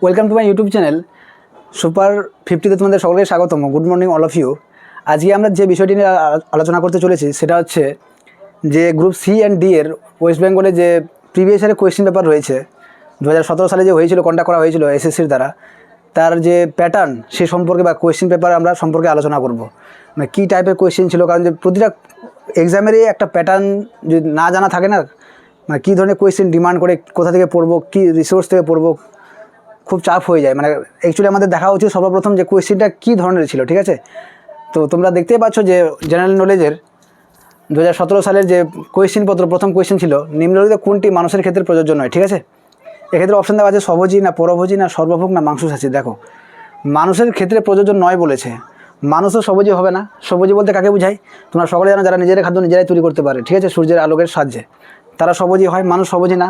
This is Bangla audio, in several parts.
Welcome to my YouTube channel super 50তে তোমাদের সকলকে স্বাগতম। Good morning all of you. আজকে আমরা যে বিষয়টি নিয়ে আলোচনা করতে চলেছি সেটা হচ্ছে যে গ্রুপ সি অ্যান্ড ডি এর ওয়েস্ট বেঙ্গলে যে প্রিভিয়াস ইয়ারের কোয়েশ্চেন পেপার রয়েছে 2017 সালে যে হয়েছিল, কন্ডাক্ট করা হয়েছিল এসএসসির দ্বারা, তার যে প্যাটার্ন সে সম্পর্কে বা কোয়েশ্চেন পেপার আমরা সম্পর্কে আলোচনা করব। মানে কী টাইপের কোয়েশ্চেন ছিল, কারণ যে প্রতিটা এক্সামেরই একটা প্যাটার্ন যদি না জানা থাকে না, মানে কী ধরনের কোয়েশ্চেন ডিমান্ড করে, কোথা থেকে পড়বো, কী রিসোর্স থেকে পড়বো, খুব চাপ হয়ে যায়। মানে অ্যাকচুয়ালি আমাদের দেখা উচিত সর্বপ্রথম যে কোয়েশ্চেনটা কী ধরনের ছিল, ঠিক আছে? তো তোমরা দেখতেই পাচ্ছ যে জেনারেল নলেজের 2017 সালের যে কোয়েশ্চেনপত্র, প্রথম কোয়েশ্চেন ছিল নিম্নলিখিত কোনটি মানুষের ক্ষেত্রে প্রযোজ্য নয়, ঠিক আছে? এক্ষেত্রে অপশান দেওয়া আছে স্বভোজী না পরভোজী না সর্বভোগ না মাংসাশী। দেখো, মানুষের ক্ষেত্রে প্রযোজ্য নয় বলেছে। মানুষও স্বভোজী হবে না। স্বভোজী বলতে কাকে বোঝায়? তোমরা সকলে জানো, যারা নিজের খাদ্য নিজেরাই তৈরি করতে পারে, ঠিক আছে, সূর্যের আলোকের সাহায্যে, তারা স্বভোজী হয়। মানুষ স্বভোজী না।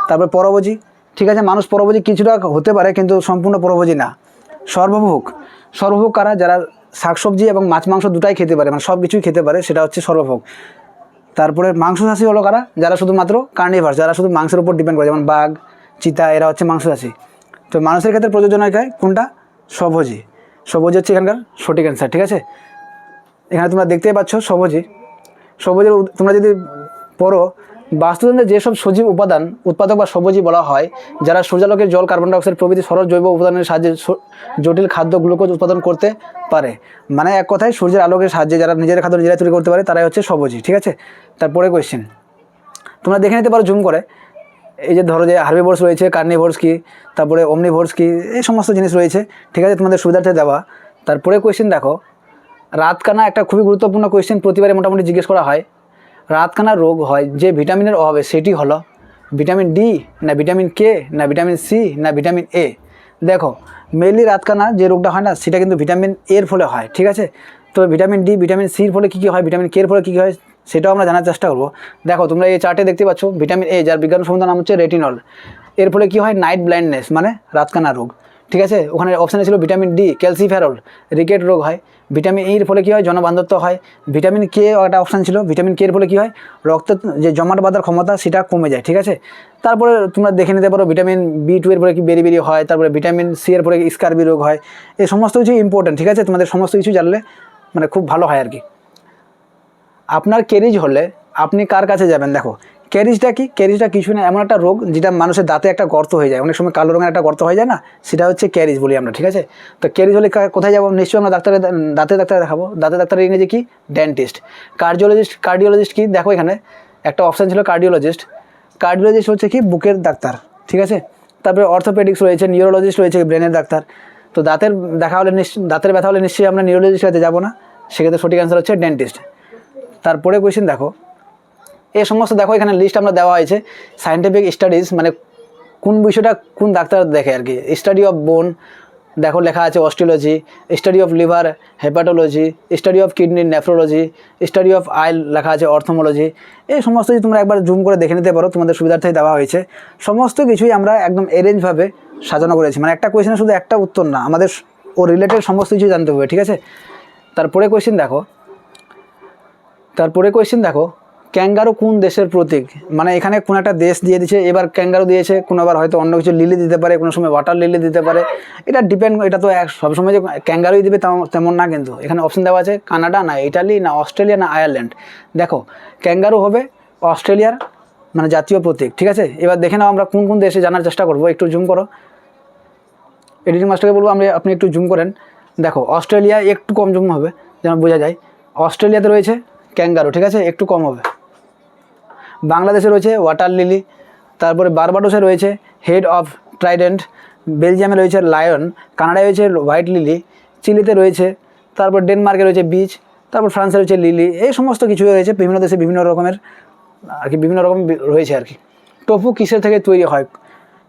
তারপর পরভোজী, ঠিক আছে, মানুষ পরভোজী কিছুটা হতে পারে কিন্তু সম্পূর্ণ পরভোজী না। সর্বভোগ, সর্বভোগ কারা? যারা শাকসবজি এবং মাছ মাংস দুটাই খেতে পারে, মানে সব কিছুই খেতে পারে, সেটা হচ্ছে সর্বভোগ। তারপরে মাংসাশী হলো কারা? যারা শুধুমাত্র কার্নিভার্স, যারা শুধু মাংসের উপর ডিপেন্ড করে, যেমন বাঘ, চিতা, এরা হচ্ছে মাংসাশী। তো মানুষের ক্ষেত্রে প্রযোজ্য নয় কোনটা? স্বভোজী। স্বভোজী হচ্ছে এখানকার সঠিক অ্যান্সার, ঠিক আছে? এখানে তোমরা দেখতেই পাচ্ছ স্বভোজী। স্বভোজীর তোমরা যদি পড়ো, বাস্তুতন্ত্রে যেসব সজীব উপাদান উৎপাদক বা স্বভোজী বলা হয়, যারা সূর্যালোকের জল, কার্বন ডাইঅক্সাইড প্রভৃতি সরল জৈব উপাদানের সাহায্যে জটিল খাদ্য গ্লুকোজ উৎপাদন করতে পারে। মানে এক কথায় সূর্যের আলোকের সাহায্যে যারা নিজের খাদ্য নিজেরাই তৈরি করতে পারে, তারাই হচ্ছে স্বভোজী, ঠিক আছে? তারপরে কোয়েশ্চেন তোমরা দেখে নিতে পারো জুম করে। এই যে ধরো যে হার্বিভোরস রয়েছে, কার্নিভোরস কী, তারপরে অমনিভোরস কী, এই সমস্ত জিনিস রয়েছে, ঠিক আছে, তোমাদের সুবিধার্থে দেওয়া। তারপরে কোয়েশ্চেন দেখো, রাতকানা একটা খুবই গুরুত্বপূর্ণ কোয়েশ্চেন, প্রতিবারে মোটামুটি জিজ্ঞেস করা হয়। রাতকানা রোগ হয় যে ভিটামিনের অভাবে, সেটি হলো ভিটামিন ডি না ভিটামিন কে না ভিটামিন সি না ভিটামিন এ। দেখো, মেনলি রাতকানা যে রোগটা হয় না, সেটা কিন্তু ভিটামিন এর ফলে হয়, ঠিক আছে? তো ভিটামিন ডি, ভিটামিন সির ফলে কী কী হয়, ভিটামিন কে এর ফলে কী কী হয়, সেটাও আমরা জানার চেষ্টা করবো। দেখো, তোমরা এই চার্টে দেখতে পাচ্ছ ভিটামিন এ, যার বিজ্ঞানসম্মত নাম হচ্ছে রেটিনল, এর ফলে কী হয়? নাইট ব্লাইন্ডনেস, মানে রাতকানা রোগ, ঠিক আছে? ওখানে অপশানে ছিল ভিটামিন ডি, ক্যালসিফেরল, রিকেট রোগ হয়। ভিটামিন ইর ফলে কী হয়? জনবান্ধবত্ব হয়। ভিটামিন কে একটা অপশান ছিল, ভিটামিন কে এর ফলে কী হয়? রক্ত যে জমাট বাঁধার ক্ষমতা সেটা কমে যায়, ঠিক আছে? তারপরে তোমরা দেখে নিতে পারো ভিটামিন বি2 এর ফলে কি বেরি হয়, তারপরে ভিটামিন সি এর ফলে স্কারবি রোগ হয়। এই সমস্ত কিছু ইম্পর্টেন্ট, ঠিক আছে? তোমাদের সমস্ত কিছু জানলে মানে খুব ভালো হয় আর কি। আপনার ক্যারিজ হলে আপনি কার কাছে যাবেন? দেখো, ক্যারিজটা কি? ক্যারিজটা কিছু না, এমন একটা রোগ যেটা মানুষের দাঁতে একটা গর্ত হয়ে যায়, অনেক সময় কালো রঙের একটা গর্ত হয়ে যায় না, সেটা হচ্ছে ক্যারিজ বলি আমরা, ঠিক আছে? তো ক্যারিজ হলে কোথায় যাবো? নিশ্চয়ই আমরা দাঁতের ডাক্তার দেখাবো। দাঁতের ডাক্তারের ইংরেজি কি? ডেন্টিস্ট। কার্ডিওলজিস্ট কি? দেখো, এখানে একটা অপশান ছিল কার্ডিওলজিস্ট। কার্ডিওলজিস্ট হচ্ছে কি? বুকের ডাক্তার, ঠিক আছে? তারপরে অর্থোপেডিক্স রয়েছে, নিউরোলজিস্ট রয়েছে, ব্রেনের ডাক্তার। তো দাঁতের দেখা হলে দাঁতের ব্যথা হলে নিশ্চয়ই আমরা নিউরোলজিস্টের কাছে যাবো না, সেক্ষেত্রে সঠিক অ্যান্সার হচ্ছে ডেন্টিস্ট। তারপরে কোয়েশ্চেন দেখো, এই সমস্ত দেখো এখানে লিস্ট আমরা দেওয়া হয়েছে। সায়েন্টিফিক স্টাডিজ মানে কোন বিষয়টা কোন ডাক্তার দেখে আর কি। স্টাডি অফ বোন দেখো লেখা আছে osteology, study of liver hepatology, study of kidney nephrology, study of আইল লেখা আছে অর্থোমোলজি। এই সমস্ত কিছু তোমরা একবার জুম করে দেখে নিতে পারো, তোমাদের সুবিধার্থেই দেওয়া হয়েছে। সমস্ত কিছুই আমরা একদম অ্যারেঞ্জভাবে সাজানো করেছি, মানে একটা কোয়েশ্চেনে শুধু একটা উত্তর না, আমাদের ও রিলেটেড সমস্ত কিছুই জানতে হবে, ঠিক আছে? তারপরে কোয়েশ্চেন দেখো, ক্যাঙ্গারু কোন দেশের প্রতীক? মানে এখানে কোন একটা দেশ দিয়ে দিচ্ছে, এবার ক্যাঙ্গারু দিয়েছে, কোনোবার হয়তো অন্য কিছু লিলি দিতে পারে, কোনো সময় ওয়াটার লিলি দিতে পারে, এটা ডিপেন্ড। এটা তো সবসময় যে ক্যাঙ্গারুই দিবে তেমন না, কিন্তু এখানে অপশন দেওয়া আছে কানাডা না ইটালি না অস্ট্রেলিয়া না আয়ারল্যান্ড। দেখো, ক্যাঙ্গারু হবে অস্ট্রেলিয়ার মানে জাতীয় প্রতীক, ঠিক আছে? এবার দেখে নাও আমরা কোন কোন দেশে জানার চেষ্টা করবো। একটু জুম করো, এডিটিং মাস্টারকে বলবো আপনি একটু জুম করেন। দেখো, অস্ট্রেলিয়া একটু কম জুম হবে যেন বোঝা যায়। অস্ট্রেলিয়াতে রয়েছে ক্যাঙ্গারু, ঠিক আছে, একটু কম হবে। বাংলাদেশে রয়েছে ওয়াটার লিলি, তারপরে বারবাডোসে রয়েছে হেড অফ ট্রাইডেন্ট, বেলজিয়ামে রয়েছে লায়ন, কানাডায় রয়েছে হোয়াইট লিলি, চিলিতে রয়েছে, তারপর ডেনমার্কে রয়েছে বিচ, তারপর ফ্রান্সে রয়েছে লিলি। এই সমস্ত কিছু রয়েছে, বিভিন্ন দেশে বিভিন্ন রকমের আর কি, বিভিন্ন রকম রয়েছে আর কি। টোফু কিসের থেকে তৈরি হয়?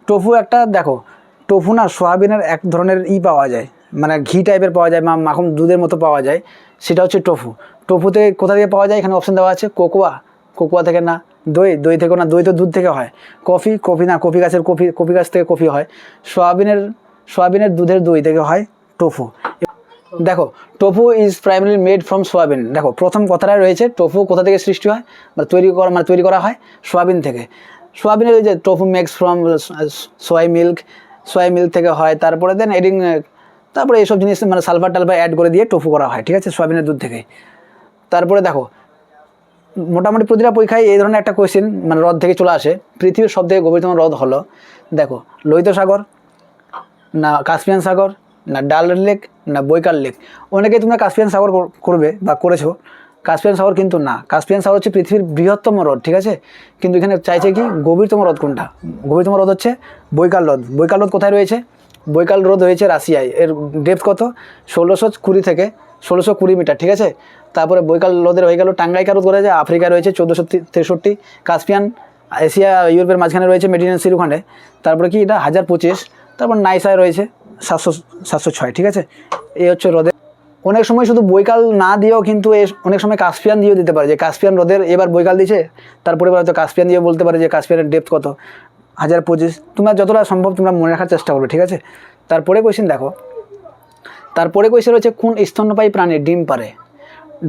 টোফু একটা দেখো, টোফু না সোয়াবিনের এক ধরনের পাওয়া যায়, মানে ঘি টাইপের পাওয়া যায়, মাখন দুধের মতো পাওয়া যায়, সেটা হচ্ছে টোফু। টোফুতে কোথা থেকে পাওয়া যায়? এখানে অপশান দেওয়া আছে কোকোয়া থেকে না, দই থেকেও না, দই তো দুধ থেকে হয়। কফি না, কফি গাছ থেকে কফি হয়। সোয়াবিনের দুধের দই থেকে হয় টোফু। দেখো, tofu is primarily made from soybean. দেখো, প্রথম কথাটা রয়েছে টোফু কোথা থেকে সৃষ্টি হয় বা তৈরি করা হয় সোয়াবিন থেকে। সোয়াবিনের যে tofu makes from soya milk, soya milk থেকে হয়, তারপরে দেন এডিং, তারপরে এইসব জিনিস মানে সালফার টালফার অ্যাড করে দিয়ে টোফু করা হয়, ঠিক আছে, সয়াবিনের দুধ থেকে। তারপরে দেখো মোটামুটি প্রতিটা পরীক্ষায় এই ধরনের একটা কোয়েশ্চেন মানে হ্রদ থেকে চলে আসে। পৃথিবীর সবথেকে গভীরতম হ্রদ হলো, দেখো, লোহিত সাগর, না কাস্পিয়ান সাগর, না ডাল লেক, না বৈকাল লেক। অনেকে তোমরা কাস্পিয়ান সাগর করবে বা করেছো, কাস্পিয়ান সাগর কিন্তু না। কাস্পিয়ান সাগর হচ্ছে পৃথিবীর বৃহত্তম হ্রদ, ঠিক আছে, কিন্তু এখানে চাইছে কি গভীরতম হ্রদ কোনটা? গভীরতম হ্রদ হচ্ছে বৈকাল হ্রদ। বৈকাল হ্রদ কোথায় রয়েছে? বৈকাল হ্রদ রয়েছে রাশিয়ায়। এর ডেপথ কত? 1620 থেকে 1620 মিটার, ঠিক আছে। তারপরে বৈকাল হ্রদের হয়ে গেল টাঙ্গাইকা হ্রদ রয়েছে আফ্রিকায় রয়েছে 1463। কাস্পিয়ান এশিয়া ইউরোপের মাঝখানে রয়েছে মেডিটেরিয়ান সির ওখানে। তারপরে কি এটা 1025। তারপর নাইসায় রয়েছে 706, ঠিক আছে। এই হচ্ছে হ্রদের। অনেক সময় শুধু বৈকাল না দিয়েও কিন্তু অনেক সময় কাস্পিয়ান দিয়েও দিতে পারে, যে কাস্পিয়ান হ্রদের এবার বৈকাল দিয়েছে, তারপরে এবার হয়তো কাস্পিয়ান দিয়ে বলতে পারে যে কাস্পিয়ানের ডেপথ কত, 1025। তোমরা যতটা সম্ভব তোমরা মনে রাখার চেষ্টা করবে, ঠিক আছে। তারপরে কোয়েশ্চেন দেখো, তারপরে কোয়েশ্চেন রয়েছে কোন স্তন্যপায়ী প্রাণী ডিম পারে?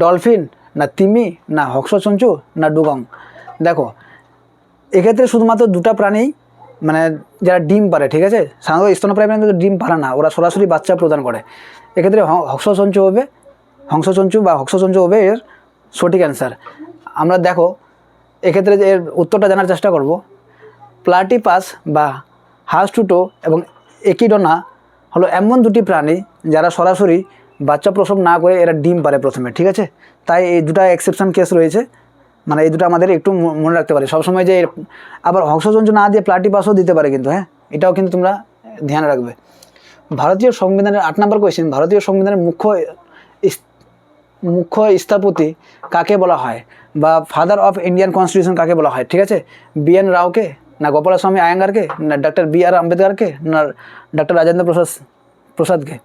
ডলফিন, না তিমি, না হংসচঞ্চু, না ডুগং। দেখো এক্ষেত্রে শুধুমাত্র দুটা প্রাণী মানে যারা ডিম পারে, ঠিক আছে। সাধারণত স্তন্যপায়ী প্রাণী ডিম পারে না, ওরা সরাসরি বাচ্চা প্রদান করে। এক্ষেত্রে হংসচঞ্চু হবে, হংসচঞ্চু হবে এর সঠিক অ্যান্সার। আমরা দেখো এক্ষেত্রে এর উত্তরটা জানার চেষ্টা করব। প্লাটিপাস বা হাঁসটুটো এবং একিডোনা হলো এমন দুটি প্রাণী যারা সরাসরি বাচ্চা প্রসব না করে এরা ডিম পারে প্রথমে, ঠিক আছে। তাই এই দুটা এক্সেপশন কেস রয়েছে, মানে এই দুটো আমাদের একটু মনে রাখতে পারে সবসময়। যে আবার হংসচঞ্চু না দিয়ে প্লাটিপাসও দিতে পারে কিন্তু, হ্যাঁ, এটাও কিন্তু তোমরা ধ্যান রাখবে। ভারতীয় সংবিধানের 8 নম্বর কোয়েশ্চেন, ভারতীয় সংবিধানের মুখ্য স্থপতি কাকে বলা হয়, বা ফাদার অফ ইন্ডিয়ান কনস্টিটিউশন কাকে বলা হয়, ঠিক আছে। BN রাওকে, না গোপালস্বামী আয়াঙ্গারকে, না ডক্টর BR আম্বেদকরকে, না ডক্টর রাজেন্দ্র প্রসাদকে।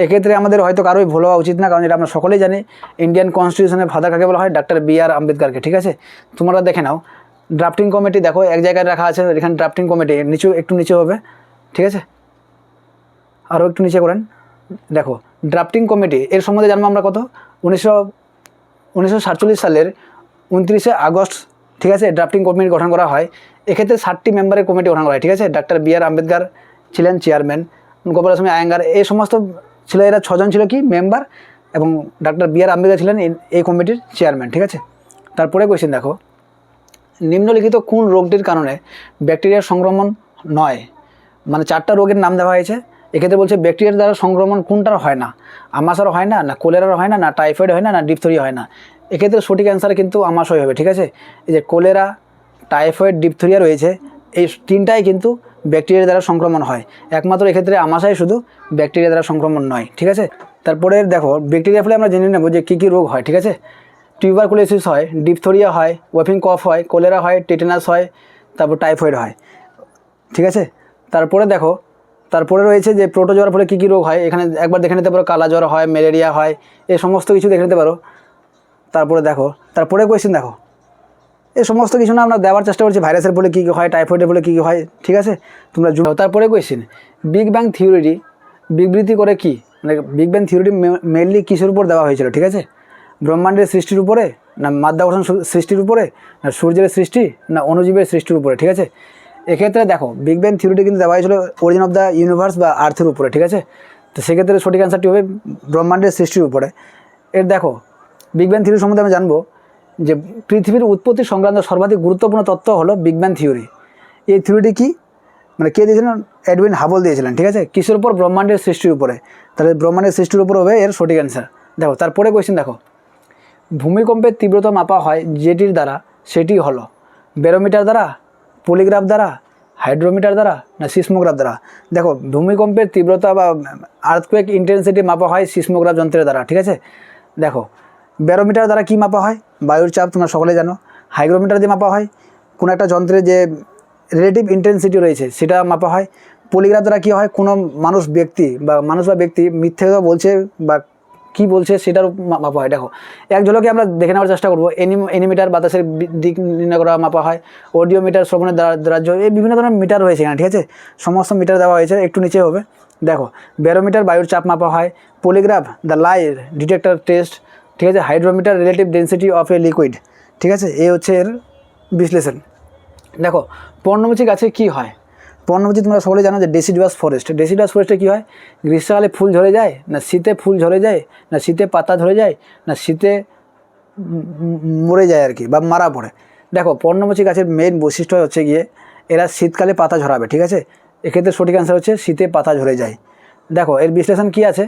এক্ষেত্রে আমাদের হয়তো কারোই ভুল হওয়া উচিত না, কারণ এটা আমরা সকলেই জানি। ইন্ডিয়ান কনস্টিটিউশনের ফাদার কাকে বলা হয়? ডক্টর BR আম্বেদকরকে, ঠিক আছে। তোমরা দেখে নাও ড্রাফটিং কমিটি, দেখো এক জায়গায় রাখা আছে, এখানে ড্রাফটিং কমিটি একটু নিচে হবে, ঠিক আছে। আরও একটু নিচে করেন, দেখো ড্রাফটিং কমিটি এর সম্বন্ধে জানবো আমরা কত? 1947 সালের 29 আগস্ট, ঠিক আছে, ড্রাফটিং কমিটি গঠন করা হয়। এক্ষেত্রে 60টি মেম্বারের কমিটি গঠন করা হয়, ঠিক আছে। ডক্টর BR আম্বেদকর ছিলেন চেয়ারম্যান, গোপালস্বামী আয়াঙ্গার, এই সমস্ত ছিল, এরা 6 জন ছিল কি মেম্বার, এবং ডক্টর BR আম্বেদকর ছিলেন এই কমিটির চেয়ারম্যান, ঠিক আছে। তারপরে কোয়েশ্চেন দেখো, নিম্নলিখিত কোন রোগটির কারণে ব্যাকটেরিয়ার সংক্রমণ নয়? মানে 4টা রোগের নাম দেওয়া হয়েছে। এক্ষেত্রে বলছে ব্যাকটেরিয়ার দ্বারা সংক্রমণ কোনটার হয় না? আমাশারও হয় না, না কোলেরার হয় না, না টাইফয়েড হয় না, না ডিপথেরিয়া হয় না। এক্ষেত্রে সঠিক অ্যান্সার কিন্তু আমাশয় হবে, ঠিক আছে। এই যে কোলেরা, টাইফয়েড, ডিপথেরিয়া রয়েছে, এই 3টাই কিন্তু ব্যাকটেরিয়ার দ্বারা সংক্রমণ হয়। একমাত্র এক্ষেত্রে আমাশাই শুধু ব্যাকটেরিয়া দ্বারা সংক্রমণ নয়, ঠিক আছে। তারপরে দেখো ব্যাকটেরিয়ার ফলে আমরা জেনে নেব যে কী কী রোগ হয়, ঠিক আছে। টিউবারকুলোসিস হয়, ডিপথেরিয়া হয়, ওয়াফিং কফ হয়, কোলেরা হয়, টেটানাস হয়, তারপর টাইফয়েড হয়, ঠিক আছে। তারপরে দেখো, তারপরে রয়েছে যে প্রোটোজোয়ার ফলে কী কী রোগ হয়, এখানে একবার দেখে নিতে পারো। কালা জ্বর হয়, ম্যালেরিয়া হয়, এই সমস্ত কিছু দেখে নিতে পারো। তারপরে দেখো, তারপরে কোয়েশ্চেন দেখো, এই সমস্ত কিছু না আমরা দেওয়ার চেষ্টা করছি, ভাইরাসের ফলে কী কী হয়, টাইফয়েডের ফলে কী কী হয়, ঠিক আছে। তোমরা তারপরে কোয়েশ্চেন, বিগ ব্যাং থিওরিটি বিবৃতি করে কি? মানে বিগ ব্যাং থিওরিটি মেনলি কিসের উপর দেওয়া হয়েছিল, ঠিক আছে। ব্রহ্মাণ্ডের সৃষ্টির উপরে, না মাধ্যাকর্ষণ সৃষ্টির উপরে, না সূর্যের সৃষ্টি, না অণুজীবের সৃষ্টির উপরে, ঠিক আছে। এক্ষেত্রে দেখো বিগ ব্যাং থিওরিটি কিন্তু দেওয়া হয়েছিল অরিজিন অফ দ্য ইউনিভার্স বা আর্থের উপরে, ঠিক আছে। তো সেক্ষেত্রে সঠিক অ্যান্সারটি হবে ব্রহ্মাণ্ডের সৃষ্টির উপরে। এর দেখো বিগ ব্যাং থিওরি সম্বন্ধে আমরা জানবো যে পৃথিবীর উৎপত্তি সংক্রান্ত সর্বাধিক গুরুত্বপূর্ণ তত্ত্ব হলো বিগ ব্যাং থিওরি। এই থিওরিটি কি মানে কে দিয়েছিলেন? এডউইন হাবল দিয়েছিলেন, ঠিক আছে। কিসের উপর? ব্রহ্মাণ্ডের সৃষ্টির উপরে। তাহলে ব্রহ্মাণ্ডের সৃষ্টির উপর হবে এর সঠিক অ্যান্সার। দেখো তারপরে কোয়েশ্চেন দেখো, ভূমিকম্পের তীব্রতা মাপা হয় যেটির দ্বারা, সেটি হলো ব্যারোমিটার দ্বারা, পলিগ্রাফ দ্বারা, হাইড্রোমিটার দ্বারা, না সিসমোগ্রাফ দ্বারা। দেখো ভূমিকম্পের তীব্রতা বা আর্থকুয়েক ইন্টেন্সিটি মাপা হয় সিসমোগ্রাফ যন্ত্রের দ্বারা, ঠিক আছে। দেখো ব্যারোমিটার দ্বারা কি মাপা হয়? বায়ুর চাপ, তোমরা সকলে জানো। হাইগ্রোমিটার দিয়ে মাপা হয় কোনো একটা যন্ত্রের যে রিলেটিভ ইন্টেন্সিটি রয়েছে সেটা মাপা হয়। পলিগ্রাফ দ্বারা কী হয়? কোনো মানুষ বা ব্যক্তি মিথ্যে কথা বলছে বা কী বলছে সেটার মাপা হয়। দেখো এক ঝলকে আমরা দেখে নেওয়ার চেষ্টা করবো। এনিমিটার বাতাসের দিক নির্ণয় করা মাপা হয়। অডিওমিটার শ্রবণের দ্রাহ্য, এই বিভিন্ন ধরনের মিটার রয়েছে এখানে, ঠিক আছে। সমস্ত মিটার দেওয়া হয়েছে, একটু নিচে হবে। দেখো ব্যারোমিটার বায়ুর চাপ মাপা হয়, polygraph the lie detector test, ঠিক আছে। Hydrometer relative density of a liquid, ঠিক আছে। এই হচ্ছে এর বিশ্লেষণ। দেখো পর্ণমোচী গাছে কি হয়? পর্ণমোচী তোমরা সকলে জানো যে ডেসিডুয়াস ফরেস্টে কী হয়, গ্রীষ্মকালে ফুল ঝরে যায়, না শীতে ফুল ঝরে যায়, না শীতে পাতা ঝরে যায়, না শীতে মরে যায় আর কি, বা মারা পড়ে। দেখো পর্ণমোচী গাছের মেন বৈশিষ্ট্য হচ্ছে গিয়ে এরা শীতকালে পাতা ঝরাবে, ঠিক আছে। এক্ষেত্রে সঠিক অ্যান্সার হচ্ছে শীতে পাতা ঝরে যায়। দেখো এর বিশ্লেষণ কি আছে,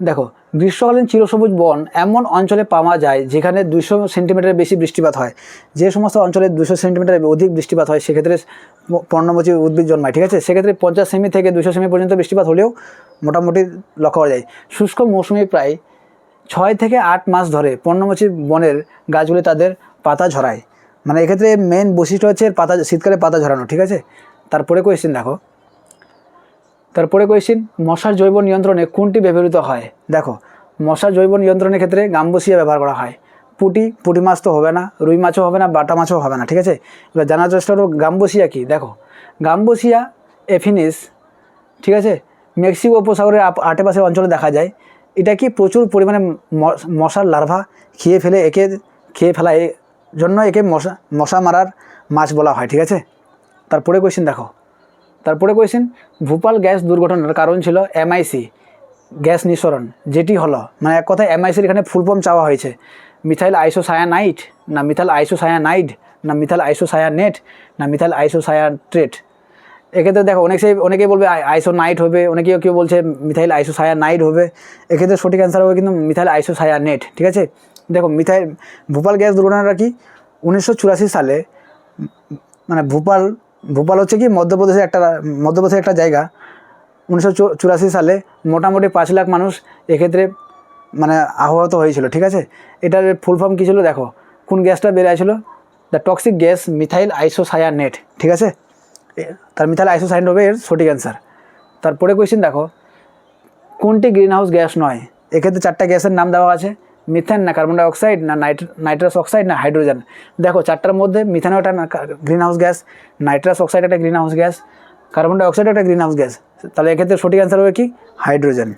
দেখো গ্রীষ্মকালীন চিরসবুজ বন এমন অঞ্চলে পাওয়া যায় যেখানে 200 সেন্টিমিটারের বেশি বৃষ্টিপাত হয়। যে সমস্ত অঞ্চলে 200 সেন্টিমিটারের অধিক বৃষ্টিপাত হয় সেক্ষেত্রে পর্ণমোচী উদ্ভিদ জন্মায়, ঠিক আছে। সেক্ষেত্রে 50 সেমি থেকে 200 সেমি পর্যন্ত বৃষ্টিপাত হলেও মোটামুটি লক্ষ্য করা যায়। শুষ্ক মৌসুমে প্রায় 6 থেকে 8 মাস ধরে পর্ণমোচী বনের গাছগুলি তাদের পাতা ঝরায়। মানে এক্ষেত্রে মেন বৈশিষ্ট্য হচ্ছে পাতা শীতকালে পাতা ঝরানো, ঠিক আছে। তারপরে কোয়েশ্চেন দেখো, মশার জৈব নিয়ন্ত্রণে কোনটি ব্যবহৃত হয়। দেখো মশার জৈব নিয়ন্ত্রণের ক্ষেত্রে গাম্বুসিয়া ব্যবহার করা হয়। পুঁটি মাছ তো হবে না, রুই মাছও হবে না, বাটা মাছও হবে না, ঠিক আছে। এবার জানার চেষ্টা করো গাম্বুসিয়া কি। দেখো গাম্বুসিয়া এফিনিস, ঠিক আছে, মেক্সিকো উপসাগরের আশেপাশের অঞ্চলে দেখা যায়। এটা কি প্রচুর পরিমাণে মশার লার্ভা খেয়ে ফেলা জন্য একে মশা মারার মাছ বলা হয়, ঠিক আছে। তারপরে কোয়েশ্চেন ভোপাল গ্যাস দুর্ঘটনার কারণ ছিল এমআইসি গ্যাস নিঃসরণ, যেটি হলো মানে এক কথায় এমআইসির এখানে ফুল ফর্ম চাওয়া হয়েছে, মিথাইল আইসোসায়ানাইড, না মিথাইল আইসোসায়ানাইড, না মিথাইল আইসোসায়ানেট, না মিথাইল আইসোসায়ান্ট্রেট। এক্ষেত্রে দেখো অনেকেই বলবে আইসোনাইট হবে, কেউ বলছে মিথাইল আইসোসায়ানাইড হবে। এক্ষেত্রে সঠিক অ্যান্সার হবে কিন্তু মিথাইল আইসোসায়ানেট, ঠিক আছে। দেখো ভোপাল গ্যাস দুর্ঘটনাটা কি 1984 সালে, মানে ভোপাল হচ্ছে কি মধ্যপ্রদেশের একটা জায়গা। 1984 সালে মোটামুটি 5 লাখ মানুষ এক্ষেত্রে মানে আহত হয়েছিল, ঠিক আছে। এটার ফুল ফর্ম কী ছিল, দেখো কোন গ্যাসটা বেরিয়েছিল, the toxic gas methyl isocyanate, ঠিক আছে। তার মিথাইল আইসোসায়ানেট হবে এর সঠিক অ্যান্সার। তারপরে কোয়েশ্চেন দেখো কোনটি গ্রিন হাউস গ্যাস নয়। এক্ষেত্রে 4টা গ্যাসের নাম দেওয়া আছে, মিথেন, না কার্বন ডাইঅক্সাইড, না নাইট্রাস অক্সাইড, না হাইড্রোজেন। দেখো 4টার মধ্যে মিথেনও একটা greenhouse gas, nitrous oxide একটা greenhouse gas, carbon dioxide একটা গ্রিন হাউস গ্যাস। তাহলে এক্ষেত্রে সঠিক অ্যান্সার হবে কি হাইড্রোজেন।